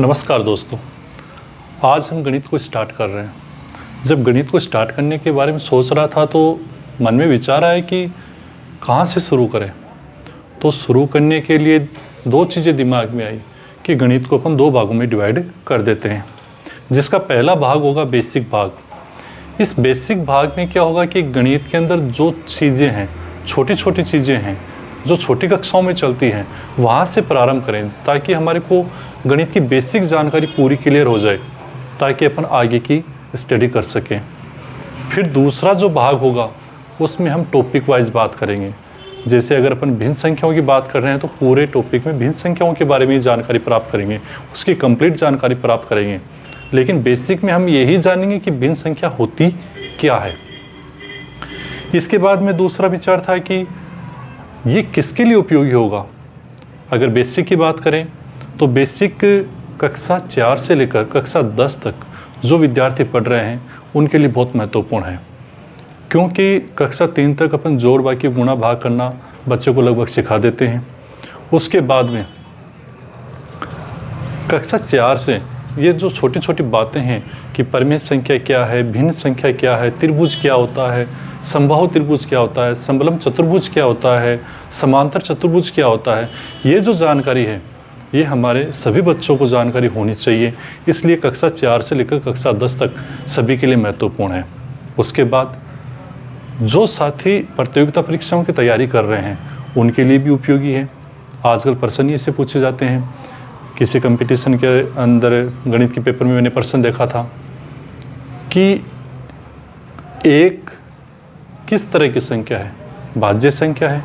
नमस्कार दोस्तों, आज हम गणित को स्टार्ट कर रहे हैं। जब गणित को स्टार्ट करने के बारे में सोच रहा था तो मन में विचार आया कि कहाँ से शुरू करें। तो शुरू करने के लिए दो चीज़ें दिमाग में आई कि गणित को अपन दो भागों में डिवाइड कर देते हैं, जिसका पहला भाग होगा बेसिक भाग। इस बेसिक भाग में क्या होगा कि गणित के अंदर जो चीज़ें हैं, छोटी छोटी चीज़ें हैं जो छोटी कक्षाओं में चलती हैं, वहाँ से प्रारंभ करें ताकि हमारे को गणित की बेसिक जानकारी पूरी क्लियर हो जाए, ताकि अपन आगे की स्टडी कर सकें। फिर दूसरा जो भाग होगा उसमें हम टॉपिक वाइज बात करेंगे। जैसे अगर अपन भिन्न संख्याओं की बात कर रहे हैं तो पूरे टॉपिक में भिन्न संख्याओं के बारे में जानकारी प्राप्त करेंगे, उसकी कंप्लीट जानकारी प्राप्त करेंगे। लेकिन बेसिक में हम यही जानेंगे कि भिन्न संख्या होती क्या है। इसके बाद में दूसरा विचार था कि ये किसके लिए उपयोगी होगा। अगर बेसिक की बात करें तो बेसिक कक्षा 4 से लेकर कक्षा 10 तक जो विद्यार्थी पढ़ रहे हैं उनके लिए बहुत महत्वपूर्ण है, क्योंकि कक्षा 3 तक अपन जोड़ बाकी गुणा भाग करना बच्चों को लगभग सिखा देते हैं। उसके बाद में कक्षा 4 से ये जो छोटी छोटी बातें हैं कि परिमेय संख्या क्या है, भिन्न संख्या क्या है, त्रिभुज क्या होता है, समबाहु त्रिभुज क्या होता है, समलंब चतुर्भुज क्या होता है, समांतर चतुर्भुज क्या होता है, ये जो जानकारी है ये हमारे सभी बच्चों को जानकारी होनी चाहिए। इसलिए कक्षा 4 से लेकर कक्षा 10 तक सभी के लिए महत्वपूर्ण है। उसके बाद जो साथी प्रतियोगिता परीक्षाओं की तैयारी कर रहे हैं उनके लिए भी उपयोगी है। आजकल प्रश्न ऐसे पूछे जाते हैं। किसी कंपटीशन के अंदर गणित के पेपर में मैंने प्रश्न देखा था कि एक किस तरह की संख्या है, भाज्य संख्या है,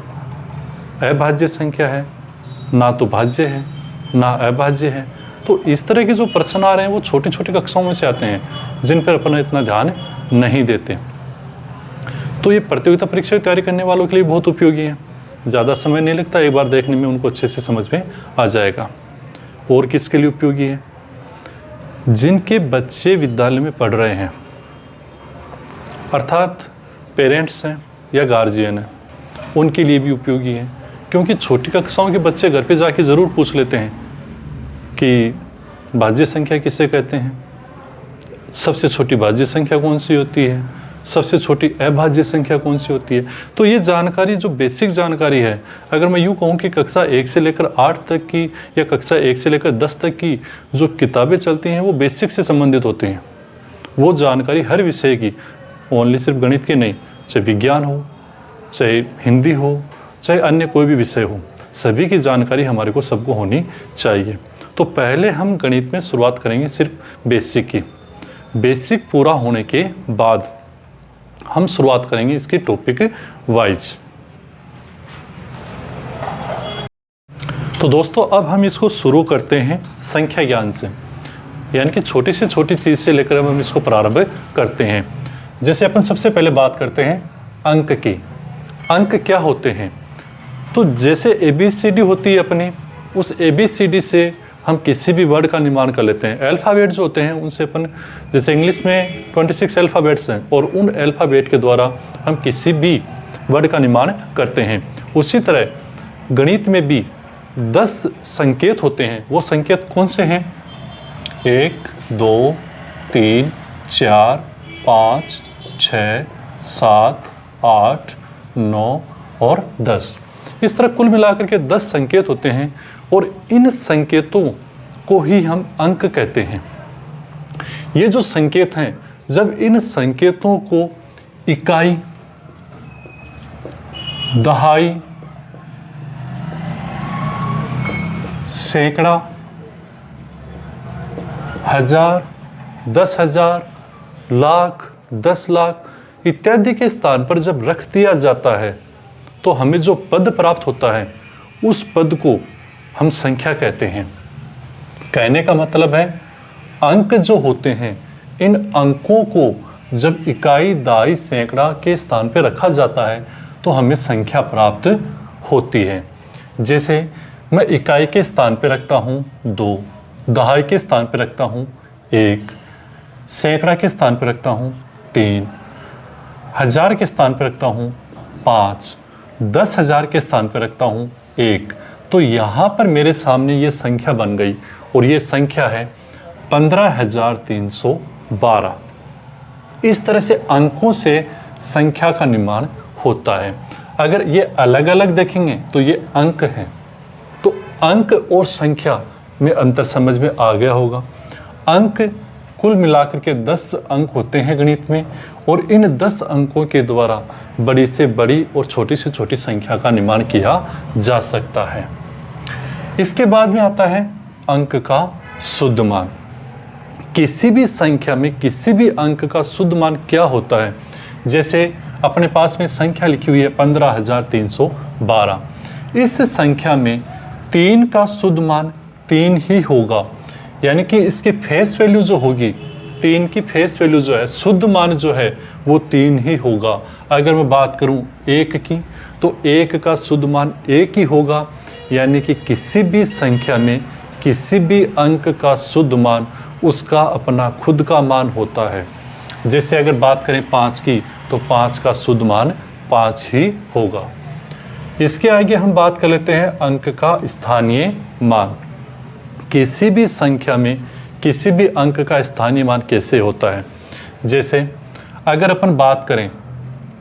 अभाज्य संख्या है, ना तो भाज्य है ना अभाज्य है। तो इस तरह के जो प्रश्न आ रहे हैं वो छोटी छोटी कक्षाओं में से आते हैं, जिन पर अपन इतना ध्यान नहीं देते। तो ये प्रतियोगिता परीक्षा की तैयारी करने वालों के लिए बहुत उपयोगी है। ज़्यादा समय नहीं लगता, एक बार देखने में उनको अच्छे से समझ में आ जाएगा। और किसके लिए उपयोगी है? जिनके बच्चे विद्यालय में पढ़ रहे हैं, अर्थात पेरेंट्स हैं या गार्जियन हैं, उनके लिए भी उपयोगी है। क्योंकि छोटी कक्षाओं के बच्चे घर पे जाके ज़रूर पूछ लेते हैं कि भाज्य संख्या किसे कहते हैं, सबसे छोटी भाज्य संख्या कौन सी होती है, सबसे छोटी अभाज्य संख्या कौन सी होती है। तो ये जानकारी जो बेसिक जानकारी है, अगर मैं यूँ कहूँ कि कक्षा 1 से लेकर 8 तक की या कक्षा 1 से लेकर 10 तक की जो किताबें चलती हैं वो बेसिक से संबंधित होती हैं। वो जानकारी हर विषय की, ओनली सिर्फ गणित की नहीं, चाहे विज्ञान हो, चाहे हिंदी हो, चाहे अन्य कोई भी विषय हो, सभी की जानकारी हमारे को सबको होनी चाहिए। तो पहले हम गणित में शुरुआत करेंगे सिर्फ बेसिक की। बेसिक पूरा होने के बाद हम शुरुआत करेंगे इसकी टॉपिक वाइज। तो दोस्तों अब हम इसको शुरू करते हैं संख्या ज्ञान से, यानी कि छोटी से छोटी चीज़ से लेकर हम इसको प्रारंभ करते हैं। जैसे अपन सबसे पहले बात करते हैं अंक की। अंक क्या होते हैं? तो जैसे ABCD होती है अपनी, उस ABCD से हम किसी भी वर्ड का निर्माण कर लेते हैं। अल्फ़ाबेट जो होते हैं उनसे अपन, जैसे इंग्लिश में 26 अल्फ़ाबेट्स हैं और उन अल्फ़ाबेट के द्वारा हम किसी भी वर्ड का निर्माण करते हैं। उसी तरह गणित में भी 10 संकेत होते हैं। वो संकेत कौन से हैं? 1 2 3 4 5 6 7 8 9 और 10। इस तरह कुल मिलाकर के 10 संकेत होते हैं और इन संकेतों को ही हम अंक कहते हैं। ये जो संकेत हैं, जब इन संकेतों को इकाई, दहाई, सैकड़ा, हजार, 10,000, लाख, 10 लाख इत्यादि के स्थान पर जब रख दिया जाता है तो हमें जो पद प्राप्त होता है उस पद को हम संख्या कहते हैं। कहने का मतलब है अंक जो होते हैं, इन अंकों को जब इकाई, दहाई, सैकड़ा के स्थान पर रखा जाता है तो हमें संख्या प्राप्त होती है। जैसे मैं इकाई के स्थान पर रखता हूँ 2, दहाई के स्थान पर रखता हूँ 1, सैकड़ा के स्थान पर रखता हूँ 3, हजार के स्थान पर रखता हूँ 5, 10,000 के स्थान पर रखता हूँ 1। तो यहाँ पर मेरे सामने ये संख्या बन गई और ये संख्या है 15,312। इस तरह से अंकों से संख्या का निर्माण होता है। अगर ये अलग अलग देखेंगे तो ये अंक हैं, तो अंक और संख्या में अंतर समझ में आ गया होगा। अंक कुल मिलाकर के 10 अंक होते हैं गणित में, और इन 10 अंकों के द्वारा बड़ी से बड़ी और छोटी से छोटी संख्या का निर्माण किया जा सकता है। इसके बाद में आता है अंक का शुद्ध मान। किसी भी संख्या में किसी भी अंक का शुद्ध मान क्या होता है? जैसे अपने पास में संख्या लिखी हुई है 15,312। इस संख्या में 3 का शुद्ध मान 3 ही होगा, यानी कि इसकी फेस वैल्यू जो होगी, 3 की फेस वैल्यू जो है, शुद्ध मान जो है वो 3 ही होगा। अगर मैं बात करूं 1 की, तो 1 का शुद्ध मान 1 ही होगा, यानी कि किसी भी संख्या में किसी भी अंक का शुद्ध मान उसका अपना खुद का मान होता है। जैसे अगर बात करें 5 की, तो 5 का शुद्ध मान 5 ही होगा। इसके आगे हम बात कर लेते हैं अंक का स्थानीय मान। किसी भी संख्या में किसी भी अंक का स्थानीय मान कैसे होता है? जैसे अगर अपन बात करें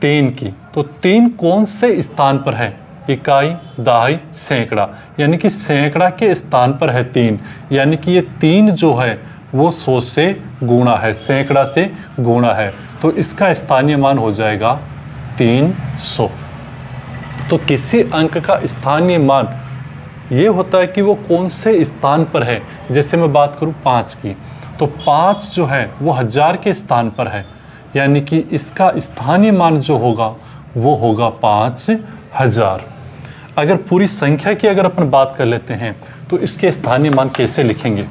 3 की, तो 3 कौन से स्थान पर है? इकाई, दहाई, सैकड़ा, यानी कि सैकड़ा के स्थान पर है 3, यानी कि ये 3 जो है वो 100 से गुणा है, सैकड़ा से गुणा है, तो इसका स्थानीय मान हो जाएगा 300। तो किसी अंक का स्थानीय मान ये होता है कि वो कौन से स्थान पर है। जैसे मैं बात करूं 5 की, तो 5 जो है वो 1000 के स्थान पर है, यानी कि इसका स्थानीय मान जो होगा वो होगा 5000। अगर पूरी संख्या की अगर अपन बात कर लेते हैं तो इसके स्थानीय मान कैसे लिखेंगे?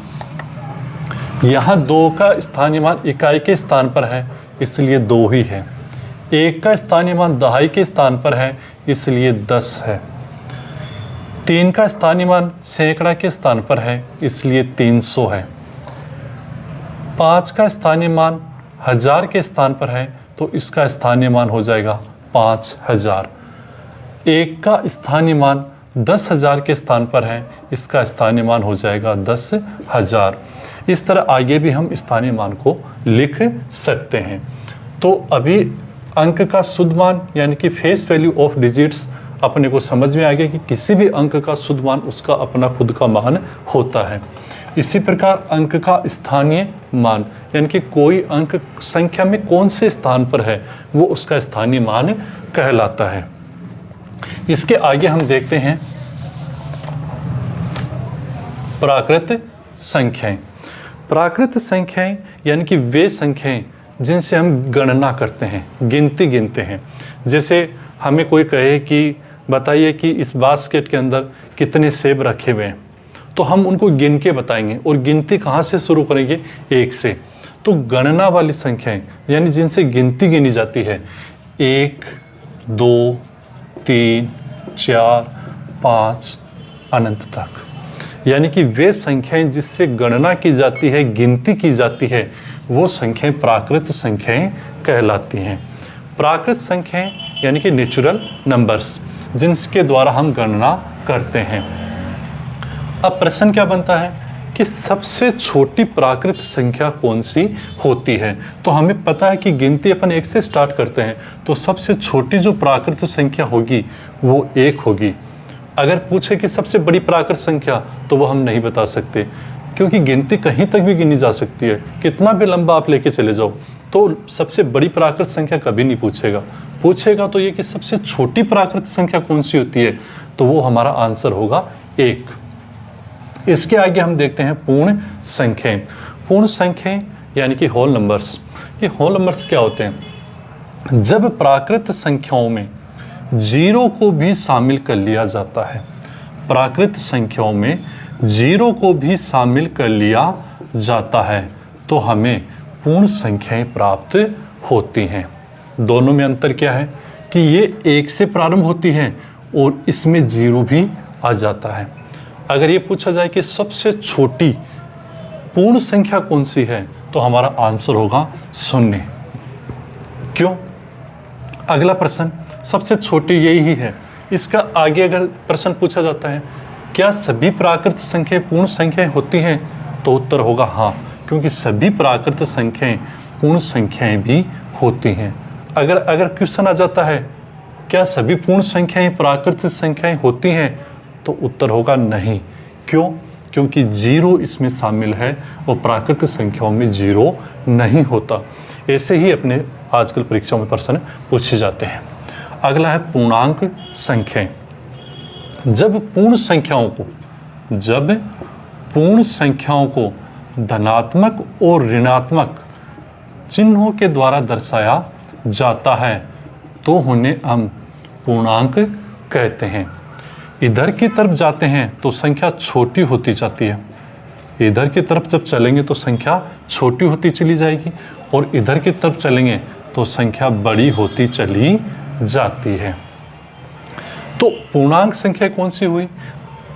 यहाँ 2 का स्थानीय मान इकाई के स्थान पर है, इसलिए 2 ही है। 1 का स्थानीय मान दहाई के स्थान पर है, इसलिए 10 है। 3 का स्थानीय मान सैकड़ा के स्थान पर है, इसलिए 300 है। 5 का स्थानीय मान 1000 के स्थान पर है, तो इसका स्थानीय मान हो जाएगा 5000। 1 का स्थानीय मान 10,000 के स्थान पर है, इसका स्थानीय मान हो जाएगा 10,000। इस तरह आगे भी हम स्थानीय मान को लिख सकते हैं। तो अभी अंक का शुद्ध मान यानी कि फेस वैल्यू ऑफ डिजिट्स अपने को समझ में आ गया कि किसी भी अंक का शुद्ध मान उसका अपना खुद का मान होता है। इसी प्रकार अंक का स्थानीय मान यानी कि कोई अंक संख्या में कौन से स्थान पर है वो उसका स्थानीय मान कहलाता है। इसके आगे हम देखते हैं प्राकृत संख्याएं। प्राकृत संख्याएं यानी कि वे संख्याएं जिनसे हम गणना करते हैं, गिनती गिनते हैं। जैसे हमें कोई कहे कि बताइए कि इस बास्केट के अंदर कितने सेब रखे हुए हैं, तो हम उनको गिन के बताएंगे और गिनती कहाँ से शुरू करेंगे? 1 से। तो गणना वाली संख्याएं यानी जिनसे गिनती गिनी जाती है 1, 2, 3, 4, 5 अनंत तक, यानी कि वे संख्याएं जिससे गणना की जाती है, गिनती की जाती है, वो संख्याएं प्राकृत संख्याएं कहलाती हैं। प्राकृत संख्याएं यानी कि नेचुरल नंबर्स जिनके द्वारा हम गणना करते हैं। अब प्रश्न क्या बनता है कि सबसे छोटी प्राकृत संख्या कौन सी होती है? तो हमें पता है कि गिनती अपन 1 से स्टार्ट करते हैं, तो सबसे छोटी जो प्राकृत संख्या होगी वो 1 होगी। अगर पूछे कि सबसे बड़ी प्राकृत संख्या, तो वो हम नहीं बता सकते, क्योंकि गिनती कहीं तक भी गिनी जा सकती है, कितना भी लंबा आप लेके चले जाओ, तो सबसे बड़ी प्राकृत संख्या कभी नहीं पूछेगा। पूछेगा तो ये कि सबसे छोटी प्राकृत संख्या कौन सी होती है, तो वो हमारा आंसर होगा 1। इसके आगे हम देखते हैं पूर्ण संख्याएं। पूर्ण संख्याएं यानी कि होल नंबर्स। ये होल नंबर्स क्या होते हैं? जब प्राकृत संख्याओं में 0 को भी शामिल कर लिया जाता है, प्राकृत संख्याओं में 0 को भी शामिल कर लिया जाता है, तो हमें पूर्ण संख्याएं प्राप्त होती हैं। दोनों में अंतर क्या है कि ये 1 से प्रारंभ होती हैं और इसमें 0 भी आ जाता है। अगर ये पूछा जाए कि सबसे छोटी पूर्ण संख्या कौन सी है, तो हमारा आंसर होगा 0। क्यों? अगला प्रश्न, सबसे छोटी यही है। इसका आगे अगर प्रश्न पूछा जाता है क्या सभी प्राकृत संख्याएं पूर्ण संख्याएं होती हैं? तो उत्तर होगा हाँ, क्योंकि सभी प्राकृत संख्याएं पूर्ण संख्याएं भी होती हैं। अगर क्वेश्चन आ जाता है क्या सभी पूर्ण संख्याएं प्राकृत संख्याएं होती हैं, तो उत्तर होगा नहीं। क्यों? क्योंकि जीरो इसमें शामिल है और प्राकृत संख्याओं में जीरो नहीं होता। ऐसे ही अपने आजकल परीक्षाओं में प्रश्न पूछे जाते हैं। अगला है पूर्णांक संख्याएं। जब पूर्ण संख्याओं को धनात्मक और ऋणात्मक चिन्हों के द्वारा दर्शाया जाता है तो उन्हें हम पूर्णांक कहते हैं। इधर की तरफ जाते हैं तो संख्या छोटी होती जाती है, इधर की तरफ जब चलेंगे तो संख्या छोटी होती चली जाएगी, और इधर की तरफ चलेंगे तो संख्या बड़ी होती चली जाती है। तो पूर्णांक संख्या कौन सी हुई?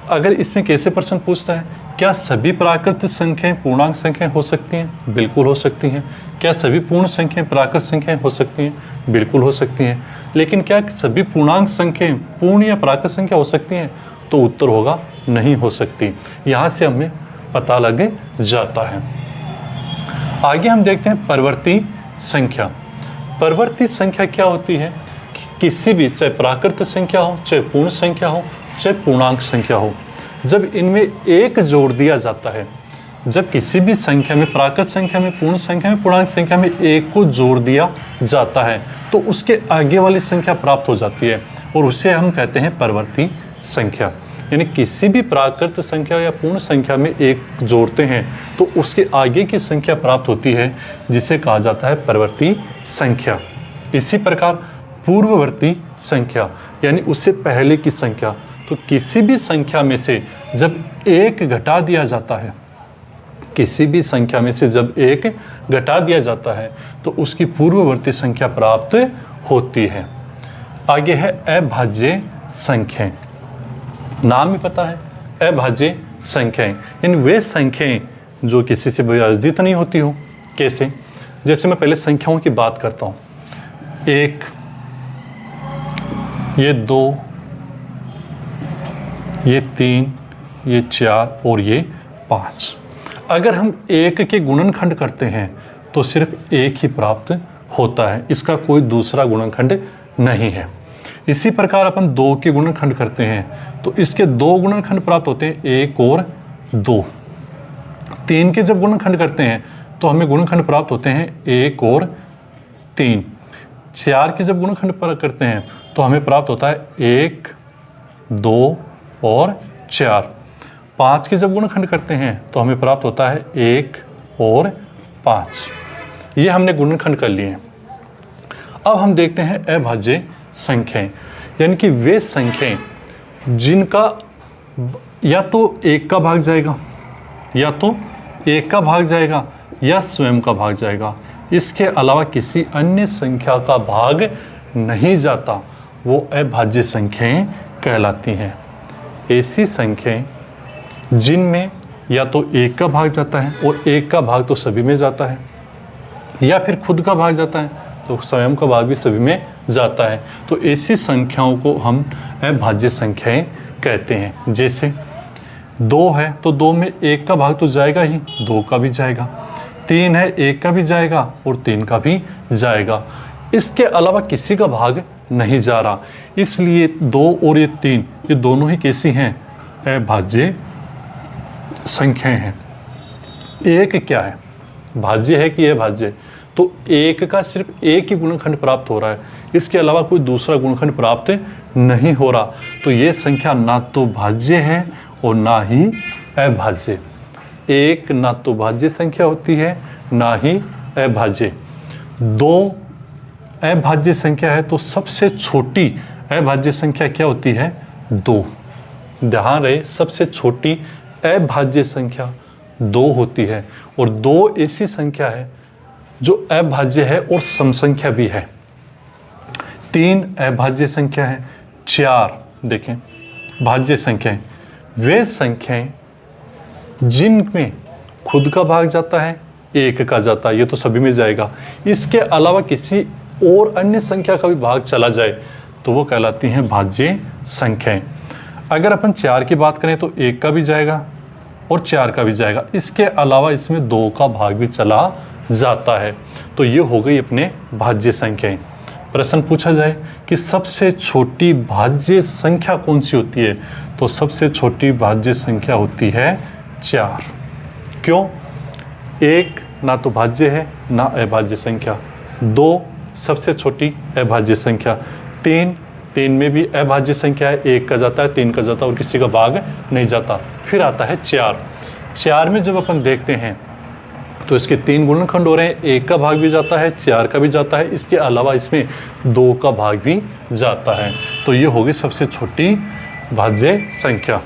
अगर इसमें कैसे प्रश्न पूछता है, क्या सभी प्राकृत संख्याएं पूर्णांक संख्याएं हो सकती हैं? बिल्कुल हो सकती हैं। क्या सभी पूर्ण संख्याएं प्राकृत संख्याएं हो सकती हैं? बिल्कुल हो सकती हैं। लेकिन क्या सभी पूर्णांक संख्याएं पूर्ण या प्राकृत संख्या हो सकती हैं? तो उत्तर होगा नहीं हो सकती। यहाँ से हमें पता लग जाता है। आगे हम देखते हैं परवर्ती संख्या। परवर्ती संख्या क्या होती है? किसी भी, चाहे प्राकृत संख्या हो, चाहे पूर्ण संख्या हो, चाहे पूर्णांक संख्या हो, जब इनमें एक जोड़ दिया जाता है, जब किसी भी संख्या में, प्राकृत संख्या में, पूर्ण संख्या में, पूर्णांक संख्या में एक को जोड़ दिया जाता है तो उसके आगे वाली संख्या प्राप्त हो जाती है और उसे हम कहते हैं परवर्ती संख्या। यानी किसी भी प्राकृत संख्या या पूर्ण संख्या में एक जोड़ते हैं तो उसके आगे की संख्या प्राप्त होती है, जिसे कहा जाता है परवर्ती संख्या। इसी प्रकार पूर्ववर्ती संख्या यानी उससे पहले की संख्या, तो किसी भी संख्या में से जब एक घटा दिया जाता है, किसी भी संख्या में से जब एक घटा दिया जाता है तो उसकी पूर्ववर्ती संख्या प्राप्त होती है। आगे है अभाज्य संख्याएं। नाम ही पता है, अभाज्य संख्याएं इन वे संख्याएं जो किसी से विभाजित नहीं होती हो। कैसे? जैसे मैं पहले संख्याओं की बात करता हूँ, 1, ये 2, ये 3, ये 4 और ये 5। अगर हम एक के गुणनखंड करते हैं तो सिर्फ एक ही प्राप्त होता है, इसका कोई दूसरा गुणनखंड नहीं है। इसी प्रकार अपन 2 के गुणनखंड करते हैं तो इसके 2 गुणनखंड प्राप्त होते हैं, 1 और 2। 3 के जब गुणनखंड करते हैं तो हमें गुणनखंड प्राप्त होते हैं 1 और 3। 4 के जब गुणनखंड करते हैं तो हमें प्राप्त होता है 1, 2 और 4। 5 के जब गुणनखंड करते हैं तो हमें प्राप्त होता है 1 और 5। ये हमने गुणनखंड कर लिए हैं। अब हम देखते हैं अभाज्य संख्याएं, यानी कि वे संख्याएं जिनका या तो 1 का भाग जाएगा, या तो 1 का भाग जाएगा या स्वयं का भाग जाएगा, इसके अलावा किसी अन्य संख्या का भाग नहीं जाता, वो अभाज्य संख्याएं कहलाती हैं। ऐसी संख्याएं जिनमें या तो 1 का भाग जाता है और 1 का भाग तो सभी में जाता है, या फिर खुद का भाग जाता है तो स्वयं का भाग भी सभी में जाता है, तो ऐसी संख्याओं को हम अभाज्य संख्याएं कहते हैं। जैसे 2 है तो 2 में 1 का भाग तो जाएगा ही, 2 का भी जाएगा। 3 है, 1 का भी जाएगा और 3 का भी जाएगा, इसके अलावा किसी का भाग नहीं जा रहा। इसलिए 2 और ये 3 ये दोनों ही कैसी हैं? अभाज्य संख्याएं हैं। 1 क्या है? भाज्य है कि अभाज्य? तो 1 का सिर्फ एक ही गुणनखंड प्राप्त हो रहा है, इसके अलावा कोई दूसरा गुणनखंड प्राप्त नहीं हो रहा, तो ये संख्या ना तो भाज्य है और ना ही अभाज्य। 1 ना तो भाज्य संख्या होती है ना ही अभाज्य। 2 अभाज्य संख्या है तो सबसे छोटी अभाज्य संख्या क्या होती है? 2। ध्यान रहे, सबसे छोटी अभाज्य संख्या 2 होती है, और 2 ऐसी संख्या है जो अभाज्य है और सम संख्या भी है। 3 अभाज्य संख्या है। 4 देखें भाज्य संख्याएं, वे संख्याएं जिनमें खुद का भाग जाता है, 1 का जाता है, ये तो सभी में जाएगा, इसके अलावा किसी और अन्य संख्या का भी भाग चला जाए तो वो कहलाती हैं भाज्य संख्याएं। अगर अपन 4 की बात करें तो 1 का भी जाएगा और 4 का भी जाएगा, इसके अलावा इसमें 2 का भाग भी चला जाता है। तो ये हो गई अपने भाज्य संख्याएं। प्रश्न पूछा जाए कि सबसे छोटी भाज्य संख्या कौन सी होती है, तो सबसे छोटी भाज्य संख्या होती है 4। क्यों? 1 ना तो भाज्य है ना अभाज्य संख्या, 2 सबसे छोटी अभाज्य संख्या, 3 में भी अभाज्य संख्या है, 1 का जाता है 3 का जाता है और किसी का भाग नहीं जाता। फिर आता है 4 में जब अपन देखते हैं तो इसके 3 गुणनखंड हो रहे हैं, 1 का भाग भी जाता है 4 का भी जाता है, इसके अलावा इसमें 2 का भाग भी जाता है। तो ये होगी सबसे छोटी भाज्य संख्या।